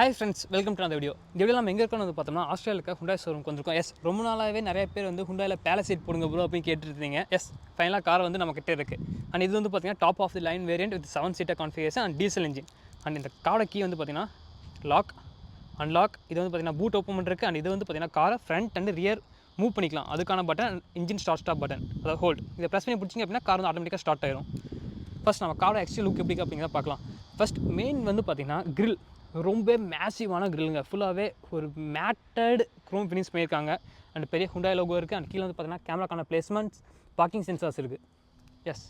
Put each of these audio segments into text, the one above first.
Hi friends, welcome to another video. இந்த வீடியோல நம்ம எங்க இருக்கோம்னு வந்து பார்த்தோம்னா ஆஸ்திரேலியால Hyundai ஷோரூம்க்கு வந்திருக்கோம். எஸ் ரொம்ப நாளாவே நிறைய பேர் வந்து Hyundaiல Palisade போடுங்க ப்ரோ அப்படின்னு கேட்டுட்டு இருந்தீங்க. எஸ் ஃபைனலா கார் வந்து நம்ம கிட்ட இருக்கு. அண்ட் இது வந்து பார்த்தீங்கன்னா top of the line variant with 7 seater configuration and diesel engine. And இந்த காரோட கீ வந்து பார்த்தீங்கன்னா லாக் அன்லாக். இது வந்து பார்த்தீங்கன்னா பூட் ஓப்பன் பண்ணுறதுக்கு அண்ட் இது வந்து பார்த்தீங்கன்னா காரை ஃப்ரண்ட் அண்ட் ரியர் மூவ் பண்ணிக்கலாம். அதுக்கான பட்டன் இன்ஜின் ஸ்டாப் பட்டன், அதாவது ஹோல்ட். இதை ப்ரெஸ் பண்ணி பிடிச்சிங்க அப்படின்னா கார் வந்து ஆட்டோமேட்டிக்காக ஸ்டார்ட் ஆயிரும். ஃபர்ஸ்ட் நம்ம காரோட எக்ஸ்ட்ரா லுக் எப்படி அப்படிங்கிறத பார்க்கலாம். ஃபர்ஸ்ட் மெயின் வந்து பார்த்தீங்கன்னா கிரில் ரொம்ப மேசிவான கிரில்லுங்க. ஃபுல்லாகவே ஒரு மேட்டட் க்ரோம் ஃபினிஷ் பண்ணியிருக்காங்க. அண்ட் பெரிய Hyundai லோகோ இருக்குது. அண்ட் கீழே வந்து பார்த்தீங்கன்னா கேமராக்கான பிளேஸ்மெண்ட்ஸ், பார்க்கிங் சென்சார்ஸ் இருக்குது. எஸ்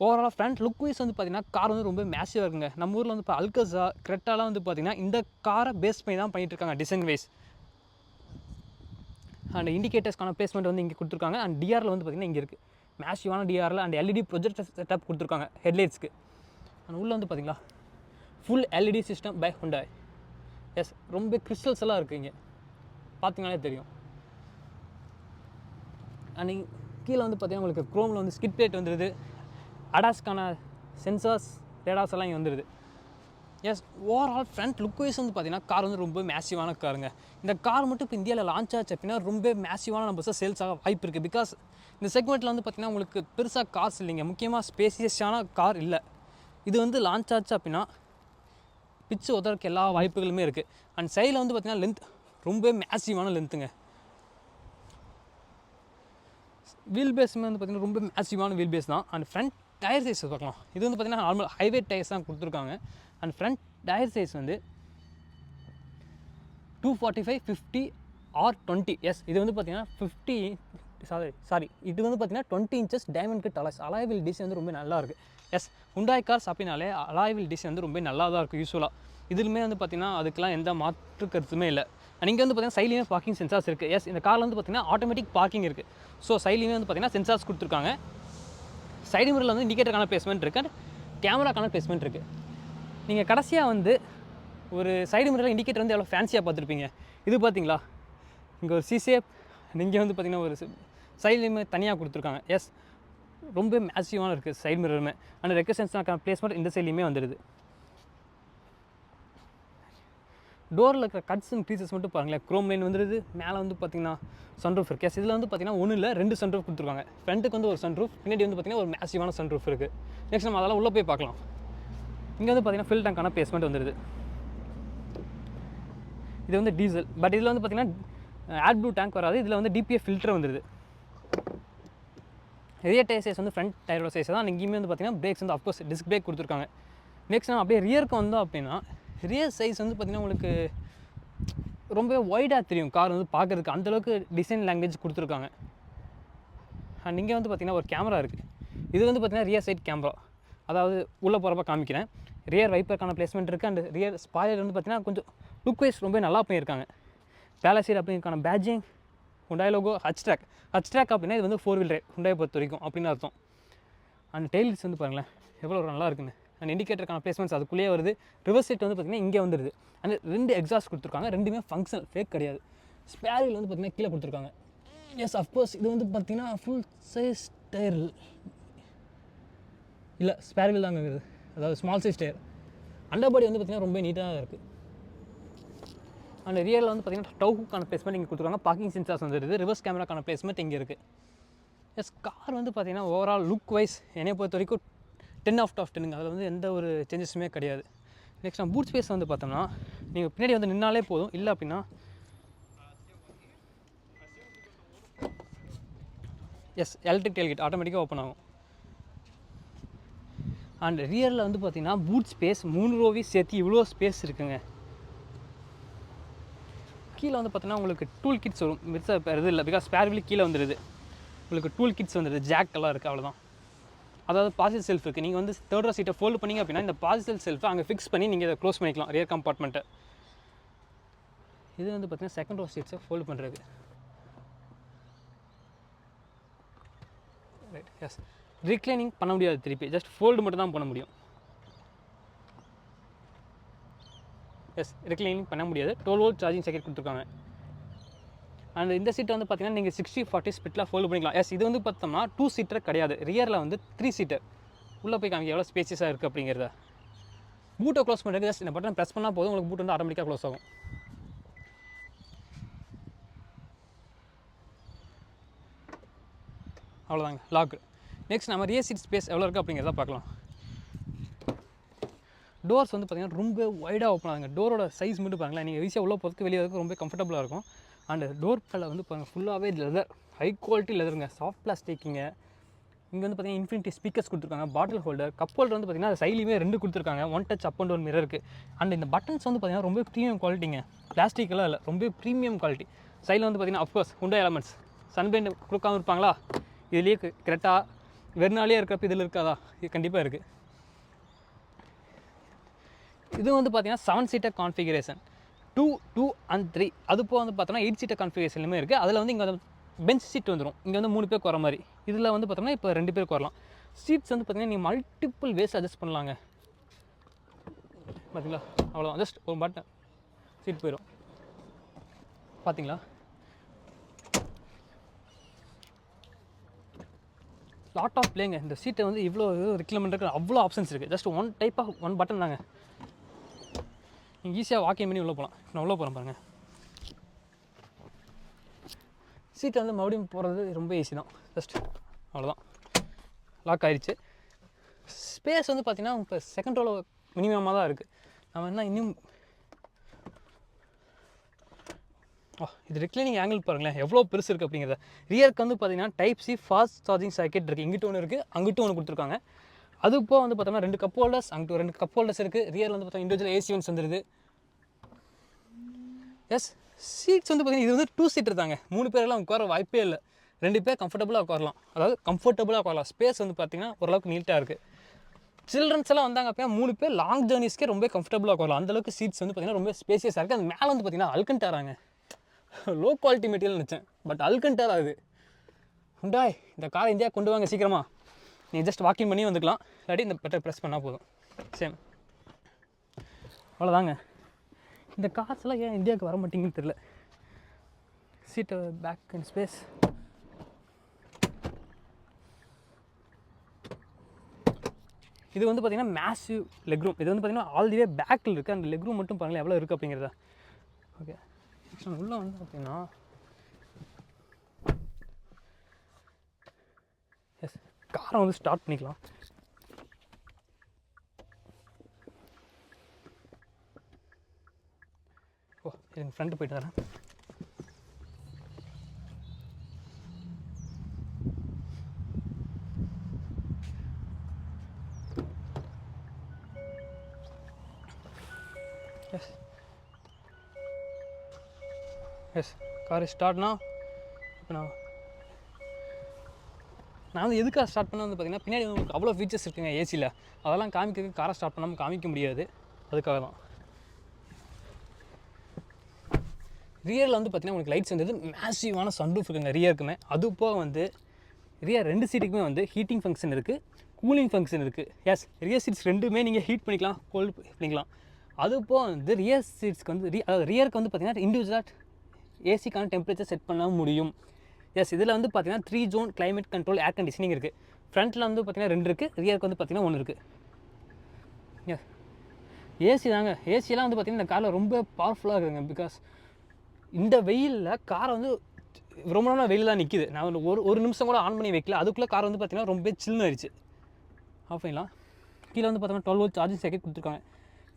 ஓவராலாக ஃப்ரண்ட் லுக் வைஸ் வந்து பார்த்தீங்கன்னா கார் வந்து ரொம்ப மேசிவாக இருக்குங்க. நம்ம ஊரில் வந்து இப்போ அல்கஸா கிரெட்டாலாம் வந்து பார்த்தீங்கன்னா இந்த காரை பேஸ் பண்ணி தான் பண்ணிட்டு இருக்காங்க டிசைன் வைஸ். அண்ட் இண்டிகேட்டர்ஸ்க்கான பிளேஸ்மெண்ட் வந்து இங்கே கொடுத்துருக்காங்க. அண்ட் டிஆரில் வந்து பார்த்தீங்கன்னா இங்கே இருக்குது மேசிவான DRL. And LED projector setup கொடுத்துருக்காங்க ஹெட்லைட்ஸ்க்கு. அண்ட் உள்ளே வந்து பார்த்தீங்களா full LED system by Hyundai. Yes ரொம்ப கிறிஸ்டல்ஸ் எல்லாம் இருக்குது இங்கே பார்த்தீங்கன்னாலே தெரியும். அண்ட் கீழே வந்து பார்த்தீங்கன்னா உங்களுக்கு க்ரோமில் வந்து ஸ்கிட் பிளேட் வந்துடுது. அடாஸ்க்கான சென்சார்ஸ் ரேடார்ஸ் எல்லாம் இங்கே வந்துடுது. Yes overall front look wise வந்து பார்த்தீங்கன்னா கார் வந்து ரொம்ப மேசிவான காருங்க. இந்த கார் மட்டும் இப்போ இந்தியாவில் லான்ச் ஆச்சு அப்படின்னா ரொம்ப மேசிவான நம்பர்ஸாக சேல்ஸ் ஆக வாய்ப்பு இருக்குது. பிகாஸ் இந்த செக்மெண்ட்டில் வந்து பார்த்தீங்கன்னா உங்களுக்கு பெருசாக கார்ஸ் இல்லைங்க, முக்கியமாக ஸ்பேசியஸான கார் இல்லை. இது வந்து லான்ச் ஆச்சு அப்படின்னா பிச்சு உதறக்கு எல்லா வாய்ப்புகளுமே இருக்குது. அண்ட் சைடில் வந்து பார்த்தீங்கன்னா லென்த் ரொம்ப மேசிவான லென்த்துங்க. வீல் பேஸுமே வந்து பார்த்தீங்கன்னா ரொம்ப மேசிவான வீல் பேஸ் தான். அண்ட் ஃப்ரண்ட் டயர் சைஸ் பார்க்கலாம். இது வந்து பார்த்தீங்கன்னா நார்மல் ஹைவே டயர்ஸ் தான் கொடுத்துருக்காங்க. அண்ட் ஃப்ரண்ட் டயர் சைஸ் வந்து 245, 50 or 20. எஸ் இது வந்து பார்த்தீங்கன்னா 50 சாரி இது வந்து பார்த்தீங்கன்னா 20 inches diamond cut alloy wheel design வந்து ரொம்ப நல்லா இருக்குது. எஸ் Hyundai கார்ஸ் அப்படின்னாலே அலாய் வீல் டிசைன் வந்து ரொம்ப நல்லா தான் இருக்குது யூஸ்வலாக. இதுலுமே வந்து பார்த்தீங்கன்னா அதுக்கெலாம் எந்த மாற்று கருத்துமே இல்லை. நீங்கள் வந்து பார்த்தீங்கன்னா சைட்லேயுமே பார்க்கிங் சென்சார்ஸ் இருக்குது. எஸ் இந்த காரில் வந்து பார்த்தீங்கன்னா ஆட்டோமேட்டிக் பார்க்கிங் இருக்குது. ஸோ சைட்லேயுமே வந்து பார்த்தீங்கன்னா சென்சார்ஸ் கொடுத்துருக்காங்க. சைடு மிரரில் வந்து இண்டிகேட்டருக்கான பிளேஸ்மெண்ட் இருக்குது, பிளேஸ்மெண்ட் பிளேஸ்மெண்ட் இருக்குது. நீங்கள் கடைசியாக வந்து ஒரு சைடு மிரரில் இண்டிகேட்டர் வந்து எவ்வளோ ஃபேன்சியாக பார்த்துருப்பீங்க. இது பார்த்தீங்களா இங்கே ஒரு சிசேப், இங்கே வந்து பார்த்தீங்கன்னா ஒரு சைட்லேயுமே தனியாக கொடுத்துருக்காங்க. எஸ் ரொம்ப மேசிவான இருக்குது சைடு மிரருமே. அண்ட் ரெக்கசன்ஸ்க்கான பிளேஸ்மெண்ட் இந்த சைட்லேயுமே வந்துடுது. டோரில் இருக்கிற கட்ஸ் அண்ட் பீசஸ் மட்டும் பாருங்களேன். க்ரோம் லைன் வந்துடுது. மேலே வந்து பார்த்தீங்கன்னா சன்ரூஃப் இருக்குது. எஸ் இதில் வந்து பார்த்தீங்கன்னா ஒன்றும் இல்லை, 2 சன்ரூஃப் கொடுத்துருக்காங்க. ஃப்ரண்ட்டுக்கு வந்து ஒரு சன்ரூஃப், பின்னாடி வந்து பார்த்தீங்கன்னா ஒரு மேசிவான சன்ரூஃப் இருக்குது. நெக்ஸ்ட் நம்ம அதெல்லாம் உள்ளே போய் பார்க்கலாம். இங்கே வந்து பார்த்தீங்கன்னா ஃபில் டேங்கான பிளேஸ்மெண்ட் வந்துடுது. இது வந்து டீசல், பட் இதில் வந்து பார்த்தீங்கன்னா ஆட் ப்ளூ டேங்க் வராது. இதில் வந்து டிபிஎஃப் ஃபில்டர் வந்துடுது. ரியர் டயர் சைஸ் வந்து ஃப்ரண்ட் டயரோட சைஸ் தான். இங்கேயுமே வந்து பார்த்தீங்கன்னா பிரேக்ஸ் வந்து அஃப்கோர்ஸ் டிஸ்க் பிரேக் கொடுத்துருக்காங்க. நெக்ஸ்ட் நம்ம அப்படியே ரியருக்கு வந்தோம் அப்படின்னா ரியர் சைஸ் வந்து பார்த்திங்கன்னா உங்களுக்கு ரொம்ப ஒய்டாக தெரியும் கார் வந்து பார்க்குறதுக்கு. அந்தளவுக்கு டிசைன் லாங்குவேஜ் கொடுத்துருக்காங்க. அண்ட் இங்கே வந்து பார்த்திங்கன்னா ஒரு கேமரா இருக்குது. இது வந்து பார்த்திங்கன்னா ரியர் சைட் கேமரா, அதாவது உள்ளே போகிறப்ப காமிக்கிறேன். ரியர் வைப்பருக்கான பிளேஸ்மெண்ட் இருக்குது. அண்ட் ரியர் ஸ்பாய்லர் வந்து பார்த்திங்கன்னா கொஞ்சம் லுக் வைஸ் ரொம்ப நல்லா பண்ணியிருக்காங்க. Palisade அப்படிங்கிறக்கான badging, Hyundai logo, H track அப்படின்னா இது வந்து 4 wheel drive Hyundai பொறுத்த வரைக்கும் அப்படின்னு அர்த்தம். அண்ட் டெய்லிஸ் வந்து பாருங்களேன் எவ்வளோ நல்லா இருக்குன்னு. அண்ட் இண்டிகேட்டருக்கான பிளேஸ்மெண்ட்ஸ் அதுக்குள்ளேயே வருது. ரிவர்ஸ் சீட் வந்து பார்த்திங்கன்னா இங்கே வந்துடுது. அண்ட் 2 எக்ஸாஸ்ட் கொடுத்துருக்காங்க. ரெண்டுமே ஃபங்க்ஷனல், ஃபேக் கிடையாது. ஸ்பேர் வீல் வந்து பார்த்திங்கன்னா கீழே கொடுத்துருக்காங்க. எஸ் அஃப்கோர்ஸ் இது வந்து பார்த்திங்கன்னா ஃபுல் சைஸ் டயர் இல்லை, ஸ்பேர் வீல் தாங்க இருக்குது, அதாவது ஸ்மால் சைஸ் டயர். அண்டர்பாடி வந்து பார்த்திங்கன்னா ரொம்ப நீட்டாக இருக்குது. அண்ட் ரியரில் வந்து பார்த்திங்கன்னா டவுக்கான பிளேஸ்மெண்ட் இங்கே கொடுத்துருக்காங்க. பார்க்கிங் சென்சார்ஸ் வந்துடுது. ரிவர்ஸ் கேமராக்கான பிளேஸ்மெண்ட் இங்கே இருக்குது. எஸ் கார் வந்து பார்த்திங்கன்னா ஓவரால் லுக் வைஸ் என்னை பொறுத்த வரைக்கும் 10 out of 10ங்க. அதில் வந்து எந்த ஒரு சேஞ்சஸுமே கிடையாது. நெக்ஸ்ட் நம்ம பூட் ஸ்பேஸ் வந்து பார்த்தோம்னா நீங்கள் பின்னாடி வந்து நின்னாலே போதும். இல்லை அப்படின்னா எஸ் எலக்ட்ரிக் டெயில்கேட் ஆட்டோமேட்டிக்காக ஓப்பன் ஆகும். அண்ட் ரியரில் வந்து பார்த்திங்கன்னா பூட் ஸ்பேஸ் 3 ரோவி சேர்த்து இவ்வளோ ஸ்பேஸ் இருக்குங்க. கீழே வந்து பார்த்தீங்கன்னா உங்களுக்கு டூல் கிட்ஸ் வரும். மிச்சம் இப்போ இது இல்லை, பிகாஸ் ஸ்பேர் வீல் கீழே வந்துடுது. உங்களுக்கு டூல் கிட்ஸ் வந்துடுது, ஜாக் எல்லாம் இருக்குது, அவ்வளோதான். அதாவது பாசில் செல்ஃப் இருக்குது. நீங்கள் வந்து தேர்ட் ரோ சீட்டை ஃபோல்டு பண்ணிங்க அப்படின்னா இந்த பாசில் செல்ஃபை அங்கே ஃபிக்ஸ் பண்ணி நீங்கள் இதை க்ளோஸ் பண்ணிக்கலாம் ரியர் கம்பார்ட்மெண்ட்டை. இது வந்து பார்த்தீங்கன்னா செகண்ட் ரோ சீட்ஸை ஃபோல்டு பண்ணுறது. ரைட், எஸ் ரிக்ளைனிங் பண்ண முடியாது, திருப்பி ஜஸ்ட் ஃபோல்டு மட்டும் தான் பண்ண முடியும். எஸ் ரிக்ளைனிங் பண்ண முடியாது. 12 volt சார்ஜிங் சாக்கெட் கொடுத்துருக்காங்க. அண்ட் இந்த சீட்டை வந்து பார்த்தீங்கன்னா நீங்கள் 60-40 ஸ்பிட்டில் ஃபோல்டு பண்ணிக்கலாம். எஸ் இது வந்து பார்த்தோம்னா 2 சீட்டர் கிடையாது, ரியரில் வந்து 3 சீட்டர். உள்ளே போய் காமிக்க எவ்வளோ ஸ்பேசியஸாக இருக்குது அப்படிங்கிறத. பூட்டை க்ளோஸ் பண்ணுறது ஜஸ்ட் இந்த பட்டன் ப்ரெஸ் பண்ணால் போதும், உங்களுக்கு பூட் வந்து ஆட்டோமேட்டிக்காக க்ளோஸ் ஆகும். அவ்வளோதாங்க லாக். நெக்ஸ்ட் நம்ம ரியர் சீட் ஸ்பேஸ் எவ்வளோ இருக்குது அப்படிங்கிறத பார்க்கலாம். டோர்ஸ் வந்து பார்த்திங்கன்னா ரொம்ப வைடாக ஓப்பன் ஆகுங்க. டோரோட சைஸ் மட்டும் பாருங்களேன், நீங்கள் ஈஸியாக உள்ள போகிறதுக்கு வெளியே வரதுக்கு ரொம்ப கம்ஃபர்டபுளாக இருக்கும். அண்ட் டோர் பேடில் வந்து பாருங்கள் ஃபுல்லாகவே லெதர், ஹை குவாலிட்டி லெதருங்க, சாஃப்ட் பிளாஸ்டிக்கிங்க. இங்கே வந்து பார்த்திங்கன்னா இன்ஃபினிட்டி ஸ்பீக்கர்ஸ் கொடுத்துருக்காங்க, பாட்டில் ஹோல்டர், கப் ஹோல்டர் வந்து பார்த்திங்கன்னா சைட்லேயுமே 2 கொடுத்துருக்காங்க, 1 டச் அப் அண்ட் 1 மிரர் இருக்குது. அண்ட் இந்த பட்டன்ஸ் வந்து பார்த்திங்கன்னா ரொம்ப ப்ரீமியம் குவாலிட்டிங்க, பிளாஸ்டிக்கெல்லாம் இல்லை, ரொம்ப ப்ரீமியம் குவாலிட்டி. சைடில் வந்து பார்த்திங்கன்னா அஃப்கோர்ஸ் Hyundai எலமெண்ட்ஸ், சன்பிளைண்ட் கொடுக்காமல் இருப்பாங்களா, இதுலேயே கரெக்டாக வெறுநாளே இருக்கிறப்ப இதில் இருக்காதா, இது கண்டிப்பாக இருக்குது. இது வந்து பார்த்திங்கன்னா 7 சீட்டர் கான்ஃபிகரேஷன், 2, 2 and 3. அது போக வந்து பார்த்தோம்னா 8 சீட்டர் கான்ஃபிகரேஷன்லையுமே இருக்குது. அதில் வந்து இங்கே பெஞ்ச் சீட் வந்துடும், இங்கே வந்து 3 பேருக்கு வர மாதிரி. இதில் வந்து பார்த்தோம்னா இப்போ 2 பேருக்கு வரலாம். சீட்ஸ் வந்து பார்த்திங்கன்னா நீங்கள் மல்டிபிள் வேஸ் அட்ஜஸ்ட் பண்ணலாங்க. பார்த்தீங்களா, அவ்வளோதான், ஜஸ்ட் ஒரு பட்டன் சீட் போயிடும். பார்த்தீங்களா, லாட் ஆஃப் பிளேங்க. இந்த சீட்டை வந்து இவ்வளோ ரெக்லமெண்ட் இருக்குது, அவ்வளோ ஆப்ஷன்ஸ் இருக்குது. Just one type of one button தாங்க, நீங்கள் ஈஸியாக வாக்கிங் பண்ணி உள்ளே போகலாம். நான் உள்ளே போகிறேன் பாருங்கள். சீட்டை வந்து மறுபடியும் போகிறது ரொம்ப ஈஸி தான், ஜஸ்ட் அவ்வளோதான், லாக் ஆகிடுச்சு. ஸ்பேஸ் வந்து பார்த்திங்கன்னா இப்போ செகண்ட் ரோவில் மினிமமாக தான் இருக்குது. நம்ம என்ன இன்னும் இது ரெக்லைனிங் ஆங்கிள் பாருங்களேன் எவ்வளோ பெருசு இருக்குது அப்படிங்கிறத. ரியருக்கு வந்து பார்த்திங்கன்னா type C fast charging socket இருக்குது, இங்கிட்ட ஒன்று இருக்குது, அங்கிட்ட ஒன்று கொடுத்துருக்காங்க. அது இப்போ வந்து பார்த்தோம்னா 2 கப் ஹோல்டர்ஸ், அங்கிட்ட 2 கப் ஹோல்டர்ஸ் இருக்குது. ரியரில் வந்து பார்த்தோம்னா இண்டிவிஜுவல் ஏசி வென்ட்ஸ் வந்துடுது. எஸ், சீட்ஸ் வந்து பார்த்திங்கன்னா இது வந்து 2 சீட்டர் தாங்க, 3 பேரெல்லாம் உட்கார வாய்ப்பே இல்லை. 2 பேர் கம்ஃபர்டபுளாக உட்காரலாம், அதாவது கம்ஃபர்டபுளாக உட்காரலாம். ஸ்பேஸ் வந்து பார்த்திங்கன்னா ஓரளவுக்கு நீட்டாக இருக்குது. சில்ட்ரன்ஸ் எல்லாம் வந்தாங்க அப்போ 3 பேர் லாங் ஜேர்னிஸ்க்கே ரொம்ப கம்ஃபர்டபுளாக உட்காரலாம். அந்தளவுக்கு சீட்ஸ் வந்து பார்த்திங்கன்னா ரொம்ப ஸ்பேசியஸாக இருக்குது. அது மேலே வந்து பார்த்திங்கன்னா அல்கண்டாராங்க, லோ குவாலிட்டி மெட்டீரியல் நினச்சேன், பட் அல்கண்டாரா இது. Hyundai இந்த காரை இந்தியா கொண்டு வாங்க சீக்கிரமாக. நீங்கள் ஜஸ்ட் வாக்கிங் பண்ணி வந்துக்கலாம், இல்லாட்டி இந்த பட்டர் ப்ரெஸ் பண்ணால் போதும். சேம், அவ்வளோதாங்க. இந்த கார்ஸ்லாம் ஏன் இந்தியாவுக்கு வர மாட்டேங்குன்னு தெரியல. சீட்டு பேக் அண்ட் ஸ்பேஸ், இது வந்து பார்த்திங்கன்னா மேசிவ் லெக் ரூம். இது வந்து பார்த்திங்கன்னா ஆல் தி வே பேக்கில் இருக்குது. அந்த லெக் ரூம் மட்டும் பாருங்களேன் எவ்வளோ இருக்குது அப்படிங்கிறத. ஓகே, உள்ளே வந்து பார்த்திங்கன்னா எஸ், காரை வந்து ஸ்டார்ட் பண்ணிக்கலாம். ஓ, எனக்கு ஃப்ரண்ட்டு போயிட்டு வரேன். எஸ் எஸ், கார் ஸ்டார்ட்னா இப்போ நான் வந்து எதுக்காக ஸ்டார்ட் பண்ண வந்து பார்த்திங்கன்னா பின்னாடி உங்களுக்கு அவ்வளோ ஃபீச்சர்ஸ் இருக்குங்க ஏசியில், அதெல்லாம் காமிக்கிறதுக்கு காரை ஸ்டார்ட் பண்ணாமல் காமிக்க முடியாது, அதுக்காக தான். ரியரில் வந்து பார்த்திங்கன்னா உங்களுக்கு லைட்ஸ் வந்தது, மேசிவான சன்ரூஃப் இருக்குங்க ரியருக்குமே. அது போக வந்து ரியர் 2 சீட்டுக்குமே வந்து ஹீட்டிங் ஃபங்க்ஷன் இருக்குது, கூலிங் ஃபங்க்ஷன் இருக்குது. எஸ், ரியர் சீட்ஸ் 2மே நீங்கள் ஹீட் பண்ணிக்கலாம், கோல்டு பண்ணிக்கலாம். அது போக வந்து ரியர் சீட்ஸ்க்கு வந்து அதாவது ரியருக்கு வந்து பார்த்திங்கன்னா இண்டிவிஜுவலாக ஏசிக்கான டெம்பரேச்சர் செட் பண்ண முடியும். எஸ், இதில் வந்து பார்த்திங்கன்னா 3 zone climate control air conditioning இருக்குது. ஃப்ரண்ட்டில் வந்து பார்த்திங்கன்னா 2 இருக்குது, ரியருக்கு வந்து பார்த்திங்கன்னா 1 இருக்குது. எஸ், ஏசி தாங்க. ஏசியெல்லாம் வந்து பார்த்திங்கன்னா இந்த காரில் ரொம்ப பவர்ஃபுல்லாக இருக்குதுங்க. பிகாஸ் இந்த வெயிலில் காரை வந்து ரொம்ப நாள் வெயில் தான் நிற்கிது. நான் ஒரு நிமிஷம் கூட ஆன் பண்ணி வைக்கல, அதுக்குள்ளே கார் வந்து பார்த்திங்கன்னா ரொம்ப சில்லுன்னு ஆயிடுச்சு. ஆஃப் பண்ணலாம். கீழே வந்து பார்த்தோம்னா 12 வோல்ட் சார்ஜிங் சாக்கெட் கொடுத்துருக்காங்க.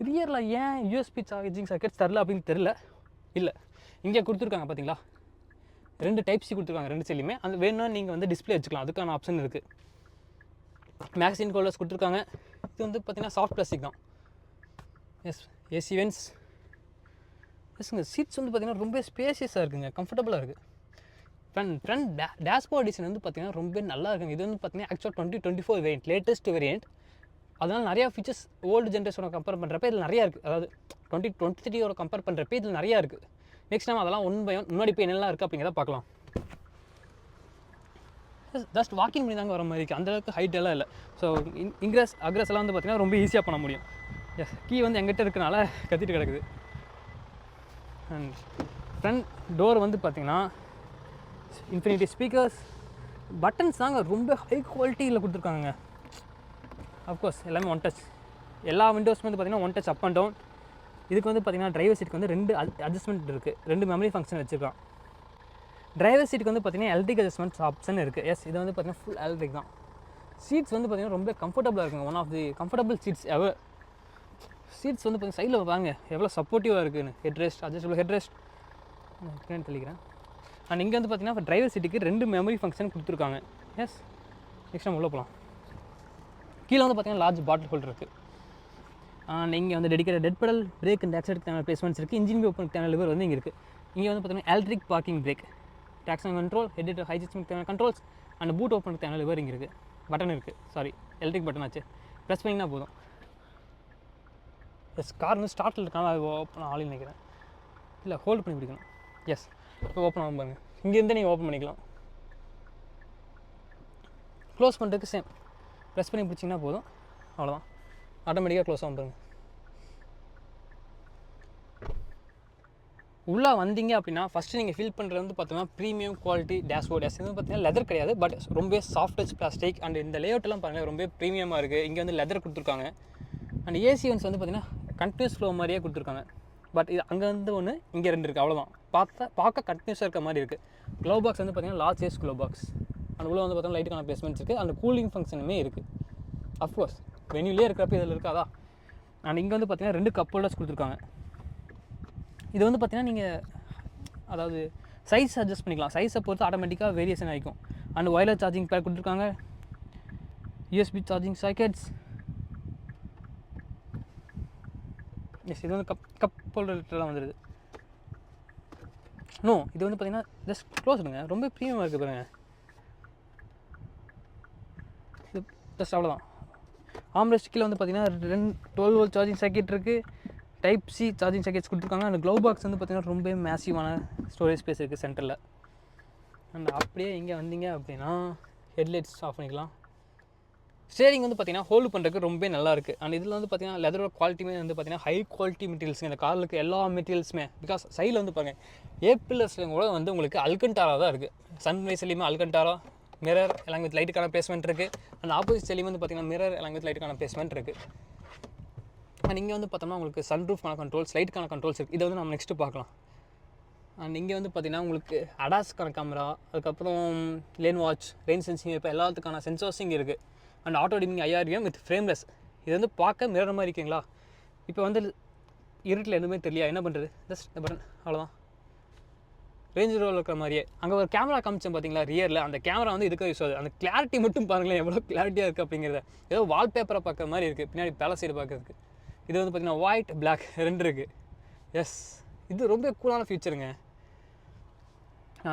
ரியரில் ஏன் யூஎஸ்பி சார்ஜிங் சாக்கெட்ஸ் தரல அப்படின்னு தெரில. இல்லை, இங்கே கொடுத்துருக்காங்க பார்த்தீங்களா, 2 டைப் சி கொடுத்துருக்காங்க 2 சைட்லையுமே. அந்த வேணும்னா நீங்கள் வந்து டிஸ்பிளே வச்சுக்கலாம், அதுக்கான ஆப்ஷன் இருக்குது. மேக்ஸின் ஹோல்டர்ஸ் கொடுத்துருக்காங்க. இது வந்து பார்த்திங்கன்னா சாஃப்ட் பிளாஸ்டிக் தான். Yes, AC vents. எஸ்ங்க, சீட்ஸ் வந்து பார்த்திங்கன்னா ரொம்ப ஸ்பேசியஸாக இருக்குங்க, கம்ஃபர்டபுளாக இருக்குது. ஃப்ரண்ட் டேஷ்போர்ட் டிசைன் வந்து பார்த்திங்கன்னா ரொம்ப நல்லா இருக்குங்க. இது வந்து பார்த்திங்கன்னா ஆக்சுவலாக 2024 வேரியன்ட், லேட்டஸ்ட் வேரியன்ட். அதனால் நிறையா ஃபீச்சர்ஸ் ஓல்டு ஜென்ரேஷனோட கம்பேர் பண்ணுறப்ப இதில் நிறையா இருக்குது. அதாவது 2023 கம்பேர் பண்ணுறப்ப இதில் நிறையா இருக்குது. நெக்ஸ்ட் டைம் அதெல்லாம் 1 by 1 முன்னாடி போய் என்னெல்லாம் இருக்குது அப்படிங்கிறத பார்க்கலாம். ஜஸ்ட் வாக்கிங் பண்ணி தாங்க வர மாதிரி இருக்குது, அந்தளவுக்கு ஹைட் எல்லாம் இல்லை. ஸோ அக்ரஸ் எல்லாம் வந்து பார்த்திங்கன்னா ரொம்ப ஈஸியாக பண்ண முடியும். எஸ், கீ வந்து எங்கிட்ட இருக்கனால கத்திட்டு கிடக்குது. அண்ட் ஃப்ரண்ட் டோர் வந்து பார்த்திங்கன்னா இன்ஃபினிட்டி ஸ்பீக்கர்ஸ், பட்டன்ஸ் தாங்க ரொம்ப ஹை குவாலிட்டியில் கொடுத்துருக்காங்க. அஃப்கோர்ஸ் எல்லாமே 1 டச். எல்லா விண்டோஸுமே வந்து பார்த்திங்கன்னா one touch up and down. இதுக்கு வந்து பார்த்திங்கன்னா டிரைவர் சீட்டுக்கு வந்து 2 அட்ஜஸ்ட்மெண்ட் இருக்குது, 2 மெமரி ஃபங்க்ஷன் வச்சுருக்கான். டிரைவர் சீட்டுக்கு வந்து பார்த்திங்கன்னா எலக்ட்ரிக் அட்ஜஸ்ட்மெண்ட் ஆப்ஷன் இருக்குது. எஸ், இது வந்து பார்த்திங்கன்னா ஃபுல் எலக்ட்ரிக் தான். சீட்ஸ் வந்து பார்த்திங்கன்னா ரொம்ப கம்ஃபர்டபுளாக இருக்குங்க. One of the comfortable seats ever. Seats வந்து பார்த்திங்கன்னா சைடில் பாருங்க எவ்வளோ சப்போர்ட்டிவாக இருக்குதுன்னு. Head rest, adjustable head rest தெளிக்கிறேன். அண்ட் இங்கே வந்து பார்த்திங்கன்னா டிரைவர் சீட்டுக்கு 2 மெமரி ஃபங்க்ஷன் கொடுத்துருக்காங்க. எஸ், நெக்ஸ்ட் நம்ம உள்ளே போகலாம். கீழே வந்து பார்த்திங்கன்னா லார்ஜ் பாட்டில் ஹோல்டர் இருக்குது. அண்ட் இங்கே வந்து dedicated dead pedal, brake and accelerator தேவையான பிளேஸ்மெண்ட்ஸ் இருக்குது. இன்ஜின் பே ஓப்பன் தேவையான லிவர் வந்து இங்கே இருக்குது. இங்கே வந்து பார்த்திங்கன்னா electric parking brake, traction control, head high adjustment தேவையான கண்ட்ரோல்ஸ் அண்ட் பூட் ஓப்பனுக்கு தேவையான லிவர் இங்கே இருக்குது. பட்டன் இருக்குது, சாரி எலக்ட்ரிக் பட்டன் ஆச்சு, ப்ரெஸ் பண்ணிங்கன்னா போதும். எஸ், கார் வந்து ஸ்டார்ட்டில் இருக்காங்க, அது ஓப்பன் ஆகலன்னு நினைக்கிறேன். இல்லை, ஹோல்ட் பண்ணி பிடிக்கணும். எஸ், இப்போ ஓப்பன் ஆகும் பாருங்கள். இங்கேருந்து நீங்கள் ஓப்பன் பண்ணிக்கலாம். க்ளோஸ் பண்ணுறதுக்கு சேம், ப்ரெஸ் பண்ணி பிடிச்சிங்கன்னா போதும், அவ்வளோதான், ஆட்டோமேட்டிக்காக க்ளோஸ் ஆகும் பாருங்கள். உள்ளே வந்தீங்க அப்படின்னா ஃபஸ்ட்டு நீங்கள் ஃபீல் பண்ணுறது வந்து பார்த்தோம்னா ப்ரீமியம் குவாலிட்டி டேஷ்போர்ட். இது வந்து பார்த்தீங்கன்னா லெதர் கிடையாது, பட் ரொம்ப சாஃப்ட் டச் பிளாஸ்டிக். அண்ட் இந்த லேஅவுட்லாம் பாருங்கள் ரொம்ப ப்ரீமியமாக இருக்குது. இங்கே வந்து லெதர் கொடுத்துருக்காங்க. அண்ட் ஏசி ஒன்ஸ் வந்து பார்த்திங்கன்னா கண்டினியூஸ் ஃப்ளோ மாதிரியே கொடுத்துருக்காங்க. பட் இது அங்கே வந்து ஒன்று, இங்கே 2 இருக்குது, அவ்வளோதான். பார்க்க கண்டினியூஸாக இருக்க மாதிரி இருக்குது. க்ளோ பாக்ஸ் வந்து பார்த்திங்கன்னா லார்ஜ் சைஸ் க்ளோ பாக்ஸ். அந்த உள்ள வந்து பார்த்தோம்னா லைட்டுக்கான பிளேஸ்மெண்ட்ஸ் இருக்குது. அந்த கூலிங் ஃபங்க்ஷனுமே இருக்குது. அஃப்கோர்ஸ் வெனியூலே இருக்கிறப்ப இதில் இருக்காதா. அண்ட் இங்கே வந்து பார்த்திங்கன்னா 2 கப் ஹோல்டர்ஸ் கொடுத்துருக்காங்க. இது வந்து பார்த்திங்கன்னா நீங்கள் அதாவது சைஸ் அட்ஜஸ்ட் பண்ணிக்கலாம். சைஸை பொறுத்து ஆட்டோமேட்டிக்காக வேரியேஷன் ஆகிக்கும். அண்ட் ஒயர்லெஸ் சார்ஜிங் பேட் கொடுத்துருக்காங்க, யூஎஸ்பி சார்ஜிங் சாக்கெட்ஸ். எஸ், இது வந்து கப் ஹோல்டர்லாம் வந்துடுது. நோ, இது வந்து பார்த்திங்கன்னா ஜஸ்ட் க்ளோஸ் பண்ணுங்க, ரொம்ப ப்ரீமியமாக இருக்குது பாருங்கள். இது ஜஸ்ட் அவ்வளோதான். ஆம்ரெஸ்ட் கீழே வந்து பார்த்திங்கன்னா 12 வோல்ட் சார்ஜிங் சாக்கெட் இருக்குது. டைப் சி சார்ஜிங் சாக்கெட்ஸ் கொடுத்துருக்காங்க. அந்த க்ளோ பாக்ஸ் வந்து பார்த்திங்கன்னா ரொம்ப மேசிவான ஸ்டோரேஜ் ஸ்பேஸ் இருக்குது சென்டரில். அண்ட் அப்படியே இங்கே வந்தீங்க அப்படின்னா ஹெட்லைட்ஸ் ஆஃப் பண்ணிக்கலாம். ஸ்டேரிங் வந்து பார்த்திங்கன்னா ஹோல்டு பண்ணுறதுக்கு ரொம்ப நல்லாயிருக்கு. அண்ட் இதில் வந்து பார்த்திங்கன்னா லெதரோட குவாலிட்டியுமே வந்து பார்த்திங்கன்னா ஹை குவாலிட்டி மெட்டீரியல்ஸுங்க. இந்த காருக்கு எல்லா மெட்டீரியல்ஸுமே. பிகாஸ் சைடில் வந்து பாருங்கள், ஏபிஎல்எஸ்ல கூட வந்து உங்களுக்கு அல்கண்டாரா தான் இருக்குது. சன்ரைஸ்லேயுமே அல்கண்டாரா, மிரர் எல்லாம் வித் லைட்டுக்கான பிளேஸ்மெண்ட் இருக்குது. அந்த ஆப்போசிட் சைட்லேயும் வந்து பார்த்திங்கன்னா மிரர் எல்லாம் வித் லைட்டுக்கான பிளேஸ்மெண்ட் இருக்குது. அண்ட் இங்கே வந்து பார்த்தோம்னா உங்களுக்கு சன்ரூஃப்கான கண்ட்ரோல்ஸ், லைட்டுக்கான கண்ட்ரோல்ஸ் இருக்குது. இதை வந்து நம்ம நெக்ஸ்ட்டு பார்க்கலாம். அண்ட் இங்கே வந்து பார்த்திங்கன்னா உங்களுக்கு அடாஸ்க்கான கேமரா, அதுக்கப்புறம் லேன் வாட்ச், ரெயின் சென்சிங், இப்போ எல்லாத்துக்கான சென்சார்ஸ் இங்கே இருக்குது. And auto dimming IRM with frameless. இது வந்து பார்க்க மிரர் மாதிரி இருக்குங்களா. இப்போ வந்து இருட்டில் எதுவுமே தெரியல, என்ன பண்ணுறது, ஜஸ்ட் இந்த பட்டன், அவ்வளோதான். ரேஞ்ச் ரோவில் இருக்கிற மாதிரியே. அங்கே ஒரு கேமரா காமிச்சேன் பார்த்தீங்களா ரியரில், அந்த கேமரா வந்து இதுக்கு யூஸ் ஆகுது. அந்த கிளாரிட்டி மட்டும் பாருங்களேன் எவ்வளோ கிளாரிட்டியாக இருக்குது அப்படிங்கிறத. ஏதோ வால்பேப்பரை பார்க்குற மாதிரி இருக்குது பின்னாடி பேலஸ் சைடு பார்க்குறதுக்கு. இது வந்து பார்த்திங்கன்னா ஒயிட் பிளாக் 2 இருக்குது. எஸ், இது ரொம்ப கூலான ஃபீச்சருங்க.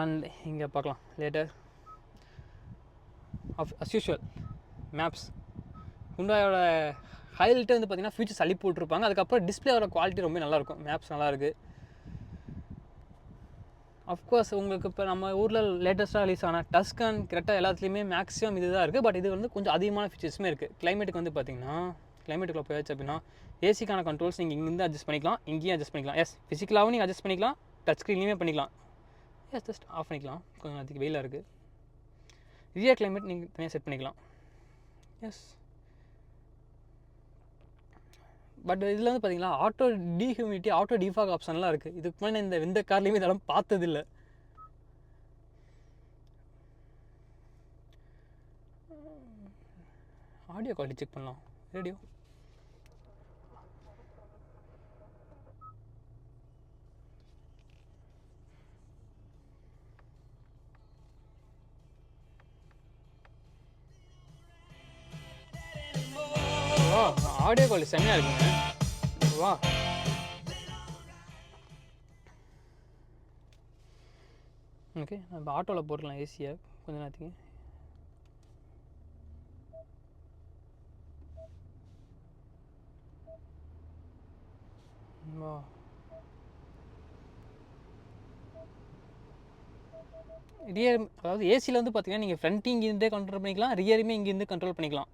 அண்ட் இங்கே பார்க்கலாம் லேட்டர் அஸ் யூஷுவல் மேப்ஸ். ஹுண்டாயோட ஹைலைட்டே வந்து பார்த்திங்கன்னா ஃபீச்சர்ஸ் அள்ளி போட்டிருப்பாங்க. அதுக்கப்புறம் டிஸ்பிளேயோட குவாலிட்டி ரொம்ப நல்லாயிருக்கும். மேப்ஸ் நல்லாயிருக்கு. அஃப்கோர்ஸ் உங்களுக்கு இப்போ நம்ம ஊரில் லேட்டஸ்ட்டாக ரிலீஸ் ஆன டஸ்கன், கிரெட்டா எல்லாத்துலேயுமே மேக்ஸிமம் இது தான் இருக்குது. பட் இது வந்து கொஞ்சம் அதிகமான ஃபீச்சர்ஸுமே இருக்குது. கிளைமேட்டுக்கு வந்து பார்த்திங்கன்னா கிளைமேட்டுக்குள்ளே போயாச்சு அப்படின்னா ஏசிக்கான கண்ட்ரோல்ஸ் நீங்கள் இங்கேருந்து அட்ஜஸ்ட் பண்ணிக்கலாம், இங்கேயும் அட்ஜஸ்ட் பண்ணிக்கலாம். எஸ், ஃபிசிக்கலாகவும் நீங்கள் அட்ஜஸ்ட் பண்ணிக்கலாம், டச் ஸ்க்ரீன்லேயுமே பண்ணிக்கலாம். எஸ், ஜஸ்ட் ஆஃப் பண்ணிக்கலாம், கொஞ்சம் அதுக்கு வெயிலாக இருக்குது. ரியர் கிளைமேட் நீங்கள் தனியாக செட் பண்ணிக்கலாம். எஸ், பட் இதில் வந்து பார்த்தீங்கன்னா ஆட்டோ டீஹியூமிடிட்டி, ஆட்டோ டிஃபாக் ஆப்ஷன்லாம் இருக்குது. இதுக்கு முன்னாடி எந்த கார்லேயுமே இதெல்லாம் பார்த்ததில்லை. ஆடியோ குவாலிட்டி செக் பண்ணலாம். ரேடியோ ஆடியோ குவாலிட்டி செம்மையாக இருக்குங்க. வா, ஓகே, நம்ம ஆட்டோவில் போட்டுக்கலாம் ஏசியை கொஞ்ச நேரத்துக்கு. வா, ரியர் அதாவது ஏசியில் வந்து பார்த்தீங்கன்னா நீங்கள் ஃப்ரண்ட்டும் இங்கேருந்தே கண்ட்ரோல் பண்ணிக்கலாம், ரியருமே இங்கேருந்து கண்ட்ரோல் பண்ணிக்கலாம்.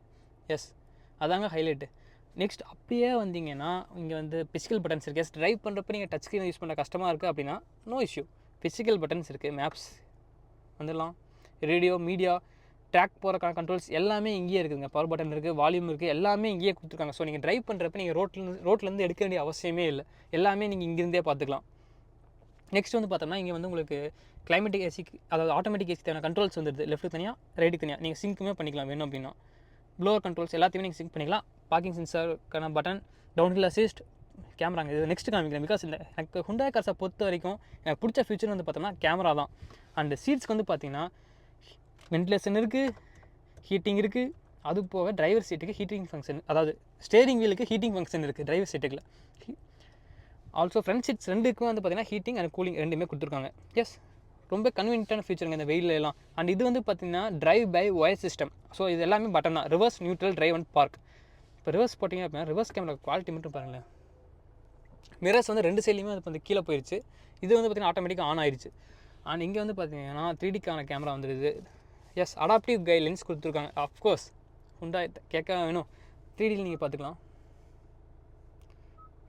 எஸ், அதாங்க ஹைலைட்டு. நெக்ஸ்ட் அப்படியே வந்தீங்கன்னா இங்கே வந்து பிசிக்கல் பட்டன்ஸ் இருக்குது. எஸ், ட்ரைவ் பண்ணுறப்ப நீங்கள் டச் ஸ்க்ரீன் யூஸ் பண்ண கஷ்டமாக இருக்குது அப்படின்னா நோ இஷ்யூ, பிசிக்கல் பட்டன்ஸ் இருக்குது. மேப்ஸ் வந்துடலாம், ரேடியோ, மீடியா, ட்ராக் போகிறக்கான கண்ட்ரோல்ஸ் எல்லாமே இங்கேயே இருக்குதுங்க. பவர் பட்டன் இருக்குது, வால்யூம் இருக்குது, எல்லாமே இங்கேயே கொடுத்துருக்காங்க. ஸோ நீங்கள் ட்ரைவ் பண்ணுறப்ப நீங்கள் ரோட்லேருந்து எடுக்க வேண்டிய அவசியமே இல்லை. எல்லாமே நீங்கள் இங்கேருந்தே பார்த்துக்கலாம். நெக்ஸ்ட் வந்து பார்த்தோம்னா இங்கே வந்து உங்களுக்கு கிளைமேட்டிக் ஏசிக்கு, அதாவது ஆட்டோமேட்டிக் ஏசி தேவையான கண்ட்ரோல்ஸ் வந்துடுது. லெஃப்ட்டு தனியாக, ரைட்டு தனியாக. நீங்கள் சிங்க்குமே பண்ணிக்கலாம் வேணும் அப்படின்னா. ப்ளோவர் கண்ட்ரோல்ஸ் எல்லாத்தையுமே நீங்கள் சிங்க் பண்ணிக்கலாம். பார்க்கிங் சென்சாருக்கான பட்டன், டவுன்ஹில் அசிஸ்ட், கேமராங்க. இது நெக்ஸ்ட் காமிக்கிறேன். பிகாஸ் இந்த எனக்கு ஹுண்டாய் கார்ஸை பொறுத்த வரைக்கும் எனக்கு பிடிச்ச ஃபியூச்சர் வந்து பார்த்தோம்னா கேமரா தான். அண்ட் சீட்ஸ்க்கு வந்து பார்த்தீங்கன்னா வென்டிலேஷன் இருக்குது, ஹீட்டிங் இருக்குது. அது போக டிரைவர் சீட்டுக்கு ஹீட்டிங் ஃபங்க்ஷன், அதாவது ஸ்டேரிங் வீலுக்கு ஹீட்டிங் ஃபங்க்ஷன் இருக்குது டிரைவர் சீட்டுக்குள்ள. ஆல்சோ ஃப்ரண்ட் சீட்ஸ் ரெண்டுக்கும் வந்து பார்த்தீங்கன்னா ஹீட்டிங் அண்ட் கூலிங் ரெண்டுமே கொடுத்துருக்காங்க. எஸ், ரொம்ப கன்வீனியன்ட்டான ஃபீச்சருங்க இந்த வெயிலில் எல்லாம். அண்ட் இது வந்து பார்த்தீங்கன்னா drive by wire system. So இது எல்லாமே பட்டன் தான். Reverse, neutral, drive and park. இப்போ ரிவர்ஸ் போட்டிங்க அப்படின்னா ரிவர்ஸ் கேமரா குவாலிட்டி மட்டும் பாருங்களேன். மிரர்ஸ் வந்து ரெண்டு சைட்லையுமே அது வந்து கீழே போயிடுச்சு. இது வந்து பார்த்தீங்கன்னா ஆட்டோமேட்டிக்காக ஆன் ஆயிடுச்சு. அண்ட் இங்கே வந்து பார்த்தீங்கன்னா 3Dக்கான கேமரா வந்துடுது. எஸ், அடாப்டிவ் கை லென்ஸ் கொடுத்துருக்காங்க. அஃப்கோர்ஸ் ஹுண்டாய் கேட்க வேணும், 3Dயில் நீங்கள் பார்த்துக்கலாம்.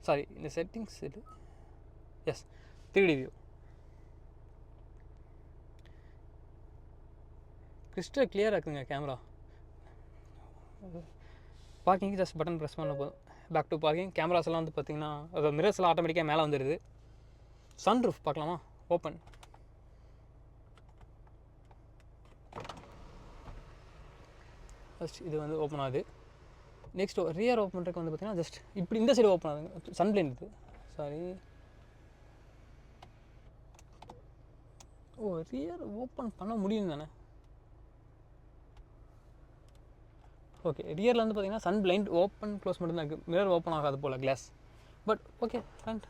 சாரி, இந்த செட்டிங்ஸ் இது. S, 3D view. கிறிஸ்டல் கிளியராக இருக்குங்க camera. Parking just button press பண்ண போதும். Back to parking. கேமராஸ் எல்லாம் வந்து பார்த்தீங்கன்னா அது மிரர்ஸ் எல்லாம் ஆட்டோமேட்டிக்காக மேலே வந்துடுது. சன்ரூஃப் பார்க்கலாமா? ஓப்பன். ஃபஸ்ட் இது வந்து ஓப்பன் ஆகுது. நெக்ஸ்ட் ரியர் ஓப்பன் பண்ணுறதுக்கு வந்து பார்த்தீங்கன்னா ஜஸ்ட் இப்படி இந்த சைடு ஓப்பன் ஆகுதுங்க. சன்பிளைன் இருக்குது. சாரி, ஓ ரியர் ஓப்பன் பண்ண முடியும் தானே? ஓகே, ரியரில் வந்து பார்த்தீங்கன்னா சன் பிளைண்ட் ஓப்பன் க்ளோஸ் மட்டும்தான் இருக்குது. மிரர் ஓப்பன் ஆகாது போல் glass. But okay, front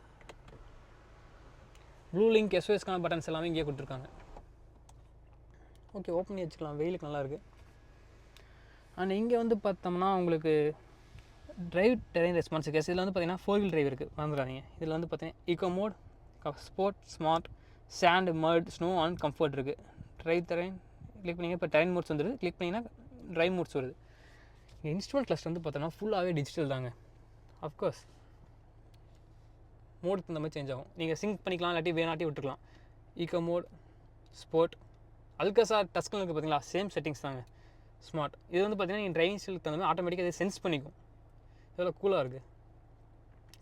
blue link எஸ்ஓஎஸ்க்கான பட்டன்ஸ் எல்லாமே இங்கே கொடுத்துருக்காங்க. ஓகே, ஓப்பன் பண்ணி வச்சுக்கலாம். வெயிலுக்கு நல்லாயிருக்கு. அண்ட் இங்கே வந்து பார்த்தோம்னா உங்களுக்கு டிரைவ் டெரைன் ரெஸ்பான்ஸ் கேஸ். இதில் வந்து பார்த்தீங்கன்னா 4 வீல் டிரைவ் இருக்குது, மறந்துடாதீங்க. இதில் வந்து பார்த்தீங்கன்னா eco mode, sport, smart, sand, mud, snow and comfort இருக்குது. டிரைவ் டெரைன் கிளிக் பண்ணிங்க. இப்போ டெரைன் மோட்ஸ் வந்துடுது. கிளிக் பண்ணிங்கன்னா டிரைவ் மோட்ஸ் வருது. இங்கே இன்ஸ்ட்ருமெண்ட் கிளஸ்டர் வந்து பார்த்தோன்னா ஃபுல்லாகவே டிஜிட்டல் தாங்க. அஃப்கோர்ஸ் மோடுக்கு தகுந்த மாதிரி சேஞ்ச் ஆகும். நீங்கள் சிங்க் பண்ணிக்கலாம், இல்லாட்டி வேணாட்டி விட்டுக்கலாம். ஈகோ மோட், ஸ்போர்ட், அல்கசார் டஸ்க்னு இருக்குது பார்த்தீங்களா, சேம் செட்டிங்ஸ் தாங்க. ஸ்மார்ட், இது வந்து பார்த்தீங்கன்னா நீங்கள் டிரைவிங் ஸ்டைலுக்கு தகுந்த மாதிரி ஆட்டோமேட்டிக்காக இது சென்ஸ் பண்ணிக்கும். எவ்வளோ கூலாக இருக்குது.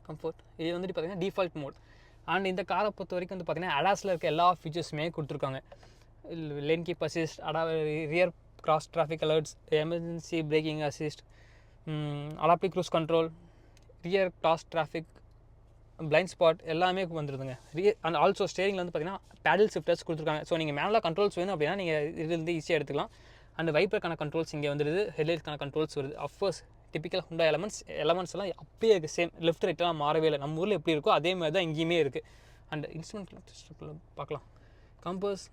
கம்ஃபர்ட், இது வந்துட்டு பார்த்தீங்கன்னா டிஃபால்ட் மோட். அண்ட் இந்த காரை பொறுத்த வரைக்கும் வந்து பார்த்தீங்கன்னா அடாஸில் இருக்க எல்லா ஃபீச்சர்ஸுமே கொடுத்துருக்காங்க. Lane keep assist, rear cross traffic alerts, emergency braking assist, adaptive cruise control, rear cross traffic, blind spot எல்லாமே வந்துடுதுங்க. அண்ட் ஆல்சோ ஸ்டேரிங்கில் வந்து பார்த்தீங்கன்னா பேடல் ஷிஃப்டர்ஸ் கொடுத்துருக்காங்க. ஸோ நீங்கள் மேலே கண்ட்ரோல்ஸ் வேணும் அப்படின்னா நீங்கள் இதுலேருந்து ஈஸியாக எடுத்துக்கலாம். அண்ட் வைப்பருக்கான கண்ட்ரோல்ஸ் இங்கே வந்துடுது. ஹெட்லைட்ஸ்க்கான கண்ட்ரோல்ஸ் வருது. அஃப்கோர்ஸ் டிப்பிக்கல் ஹுண்டா எலமெண்ட்ஸ் எல்லாம் அப்படியே இருக்குது. சேம் லெஃப்ட் ரைட்டெலாம் மாறவே இல்லை. நம்ம ஊரில் எப்படி இருக்கோ அதே மாதிரி தான் இங்கேயுமே இருக்குது. அண்ட் இன்ஸ்ட்ருமெண்ட் பார்க்கலாம். கம்பஸ்,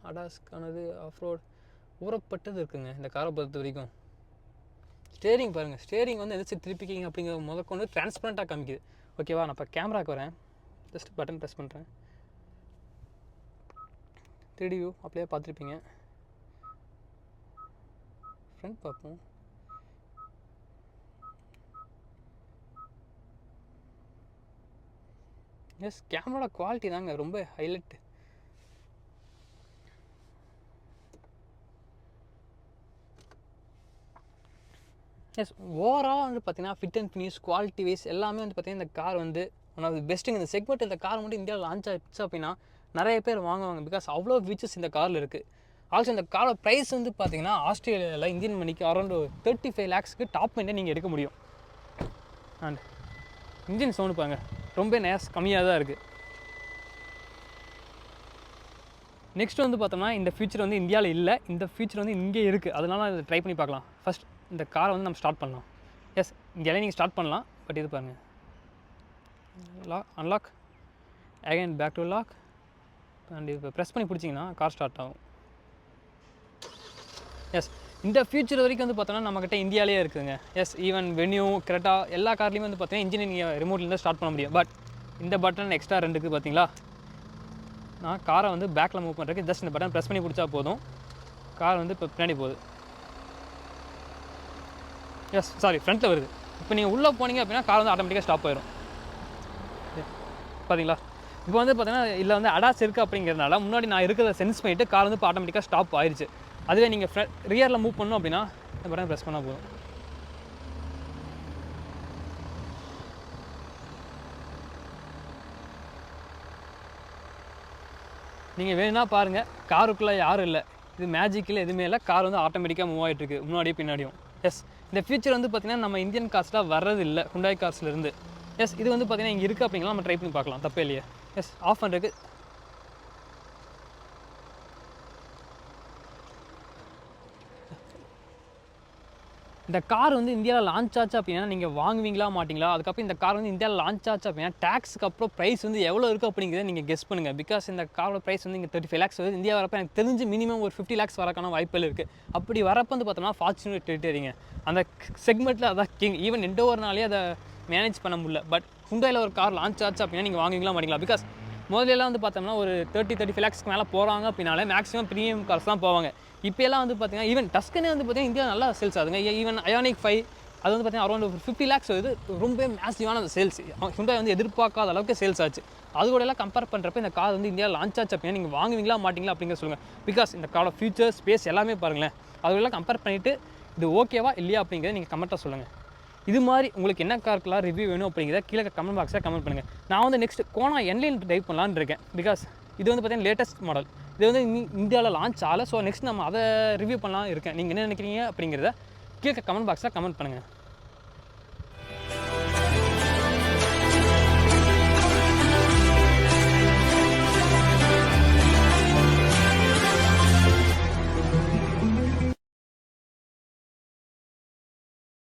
அடாஸ்க்கானது, ஆஃப்ரோட், ஊறப்பட்டது இருக்குங்க இந்த காரை பொறுத்த வரைக்கும். ஸ்டேரிங் பாருங்கள். ஸ்டேரிங் வந்து எதாச்சும் திருப்பிக்கிங்க அப்படிங்கிற முதற்கொண்டு டிரான்ஸ்பரண்ட்டாக காமிக்குது. ஓகேவா, நான் இப்போ கேமராவுக்கு வரேன். ஜஸ்ட் பட்டன் ப்ரெஸ் பண்ணுறேன். 3D வியூ அப்படியே பார்த்துருப்பீங்க. ஃப்ரண்ட் பார்ப்போம். எஸ், கேமரா குவாலிட்டி தாங்க ரொம்ப ஹைலைட். எஸ், ஓவராலாக வந்து பார்த்தீங்கன்னா fit and finish, quality wise எல்லாமே வந்து பார்த்தீங்கன்னா இந்த கார் வந்து ஒன் ஆஃப் தி பெஸ்ட்டுங்க. இந்த செக்மெண்ட் இந்த கார் மட்டும் இந்தியாவில் லான்ச் ஆகிடுச்சு அப்படின்னா நிறைய பேர் வாங்குவாங்க. பிகாஸ் அவ்வளோ ஃபீச்சர்ஸ் இந்த காரில் இருக்குது. ஆல்சோ இந்த காரோட ப்ரைஸ் வந்து பார்த்தீங்கன்னா ஆஸ்திரேலியாவில் இந்தியன் மணிக்கு அரௌண்ட் 35 lakhsக்கு டாப் மைண்டே நீங்கள் எடுக்க முடியும். அண்ட் இன்ஜின் சவுண்டு பாருங்க, ரொம்ப நேஸ் கம்மியாக தான் இருக்குது. நெக்ஸ்ட் வந்து பார்த்தோம்னா இந்த ஃபீச்சர் வந்து இந்தியாவில் இல்லை. இந்த ஃபீச்சர் வந்து இங்கே இருக்குது. அதனால இதை ட்ரை பண்ணி பார்க்கலாம். ஃபஸ்ட் இந்த காரை வந்து நம்ம ஸ்டார்ட் பண்ணலாம். எஸ், இங்கே நீங்கள் ஸ்டார்ட் பண்ணலாம். பட் இது பாருங்கள், unlock again, back to lock. And இப்போ ப்ரெஸ் பண்ணி பிடிச்சிங்கன்னா கார் ஸ்டார்ட் ஆகும். எஸ், இந்த ஃபியூச்சர் வரைக்கும் வந்து பார்த்தோன்னா நம்மக்கிட்ட இந்தியாவிலே இருக்குதுங்க. எஸ், ஈவன் வென்யூ, கிரெட்டா எல்லா கார்லேயுமே வந்து பார்த்தீங்கன்னா இன்ஜின் நீங்கள் ரிமோட்லேருந்து ஸ்டார்ட் பண்ண முடியும். பட் இந்த பட்டன் எக்ஸ்ட்ரா 2 இருக்குது பார்த்தீங்களா. நான் காரை வந்து பேக்கில் மூவ் பண்ணுறதுக்கு ஜஸ்ட் இந்த பட்டன் ப்ரெஸ் பண்ணி பிடிச்சா போதும். கார் வந்து இப்போ பின்னாடி போகுது. எஸ், சாரி, ஃப்ரண்ட்டில் வருது. இப்போ நீங்கள் உள்ளே போனீங்க அப்படின்னா கார் வந்து ஆட்டோமேட்டிக்காக ஸ்டாப் ஆயிடும். பார்த்தீங்களா. இப்போ வந்து பார்த்தீங்கன்னா இதில் வந்து அடாஸ் இருக்குது அப்படிங்கிறதுனால முன்னாடி நான் இருக்கிறத சென்ஸ் பண்ணிவிட்டு கார் வந்து இப்போ ஆட்டோமேட்டிக்காக ஸ்டாப் ஆயிடுச்சு. அதுவே நீங்கள் ரியரில் மூவ் பண்ணணும் அப்படின்னா இந்த பட்டன் ப்ரெஸ் பண்ணால் போதும். நீங்கள் வேணும்னா பாருங்கள், காருக்குள்ளே யாரும் இல்லை, இது மேஜிக்கில் எதுவுமே இல்லை, கார் வந்து ஆட்டோமேட்டிக்காக மூவ் ஆகிட்டு இருக்கு முன்னாடியும் பின்னாடியும். எஸ், இந்த ஃபீச்சர் வந்து பார்த்திங்கன்னா நம்ம இந்தியன் கார்ஸில் வர்றது இல்லை, ஹுண்டாய் கார்ஸ்லேருந்து. எஸ், இது வந்து பார்த்திங்கன்னா இங்கே இருக்குது அப்படிங்களா, நம்ம ட்ரை பண்ணி பார்க்கலாம், தப்பே இல்லையா. எஸ், ஆஃப் பண்ணுறதுக்கு இந்த கார் வந்து இந்தியாவில் லான்ச் ஆச்சு அப்படின்னா நீங்கள் வாங்குவீங்களா மாட்டிங்களா? அதுக்கப்புறம் இந்த கார் வந்து இந்தியாவில் லான்ச் ஆச்சு அப்படின்னா டேக்ஸுக்கு அப்புறம் ப்ரைஸ் வந்து எவ்வளோ இருக்குது அப்படிங்கிறத நீங்கள் கெஸ் பண்ணுங்கள். பிகாஸ் இந்த காரோட ப்ரைஸ் வந்து இங்கே 35 lakhs வருது. இந்தியா வரப்போ எனக்கு தெரிஞ்சு மினிமம் ஒரு 50 lakhs வரக்கான வாய்ப்புகள் இருக்குது. அப்படி வரப்போ வந்து பார்த்தோம்னா ஃபார்ச்சுனர் டெரிட்டரிங்க அந்த செக்மெண்ட்டில் அதான் கிங். ஈவன் எண்டோவர்னாலே அதை மேனேஜ் பண்ண முடியல. பட் ஹுண்டாயில் ஒரு கார் லான்ச் ஆச்சு அப்படின்னா நீங்கள் வாங்குவீங்களா மாட்டிங்களா? பிகாஸ் முதலெல்லாம் வந்து பார்த்தோம்னா ஒரு 35 lakhs மேலே போகிறாங்க அப்படின்னாலே மேக்ஸிமம் ப்ரீமியம் கார்ஸ் தான் போவாங்க. இப்போலாம் வந்து பார்த்தீங்கன்னா ஈவன் டஸ்கனே வந்து பார்த்தீங்கன்னா இந்தியா நல்லா சேல்ஸ் ஆகுதுங்க. ஈவன் ஐயானிக் 5 அது வந்து பார்த்தீங்கன்னா அரௌண்ட் ஒரு 50 lakhs வருது. ரொம்ப மேசிவான அந்த சேல்ஸ் ஹுண்டாய் வந்து எதிர்பார்க்காத அளவுக்கு சேல்ஸ் ஆச்சு. அது கூட எல்லாம் கம்பேர் பண்ணுறப்ப இந்த கார் வந்து இந்தியாவில் லான்ச் ஆச்சு அப்படின்னா நீங்கள் வாங்குவீங்களா மாட்டிங்களா அப்படிங்கிற சொல்லுங்கள். பிகாஸ் இந்த காரோட ஃபியூச்சர் ஸ்பேஸ் எல்லாமே பாருங்களேன், அதெல்லாம் கம்பேர் பண்ணிவிட்டு இது ஓகேவா இல்லையா அப்படிங்கிறத நீங்கள் கமெண்ட்டாக சொல்லுங்கள். இது மாதிரி உங்களுக்கு என்ன காருக்கெல்லாம் ரிவ்யூ வேணும் அப்படிங்கிறத கீழே கமெண்ட் பாக்ஸில் கமெண்ட் பண்ணுங்கள். நான் வந்து நெக்ஸ்ட் கோனா என்லைன் ட்ரைவ் பண்ணலான்னு இருக்கேன். பிகாஸ் இது வந்து பார்த்தீங்கன்னா லேட்டஸ்ட் மாடல், இது வந்து இந்தியாவில் லான்ச் ஆகலை. ஸோ நெக்ஸ்ட் நம்ம அதை ரிவ்யூ பண்ணலாம் இருக்கேன். நீங்கள் என்ன நினைக்கிறீங்க அப்படிங்கிறத கீழே கமெண்ட் பாக்ஸில் கமெண்ட் பண்ணுங்கள்.